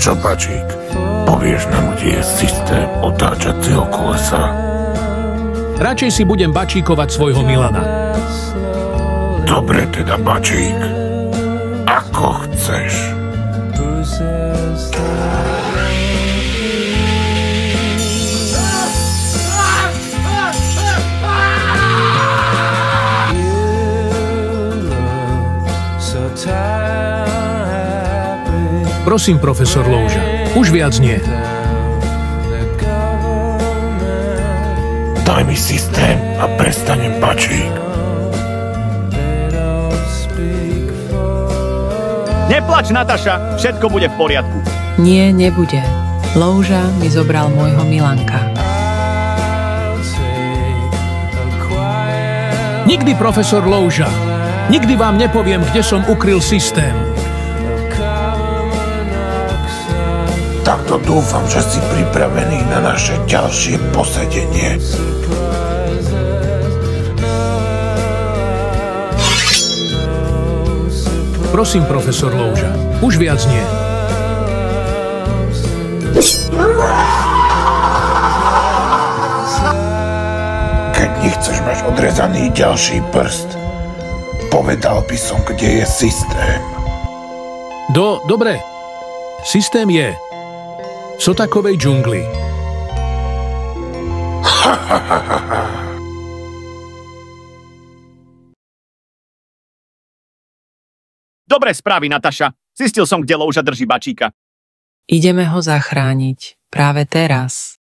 Čo, Bačík? Povieš nám, kde je systém otáčacieho kolesa? Radšej si budem bačíkovať svojho Milana. Dobre teda, Bačík. Ako chceš. Prosím, profesor Louža, už viac nie. Daj mi systém a prestanem, Bačík. Neplač, Nataša, všetko bude v poriadku. Nie, nebude. Louža mi zobral môjho Milanka. Nikdy, profesor Louža. Nikdy vám nepoviem, kde som ukryl systém. Takto dúfam, že si pripravený na naše ďalšie posedenie. Prosím, profesor Louža, už viac nie. Keď nechceš mať odrezaný ďalší prst, povedal by som, kde je systém. Dobre. Systém je v Sotakovej džungli. Dobre správy, Nataša. Zistil som, kde Louža drží Bačíka. Ideme ho zachrániť. Práve teraz.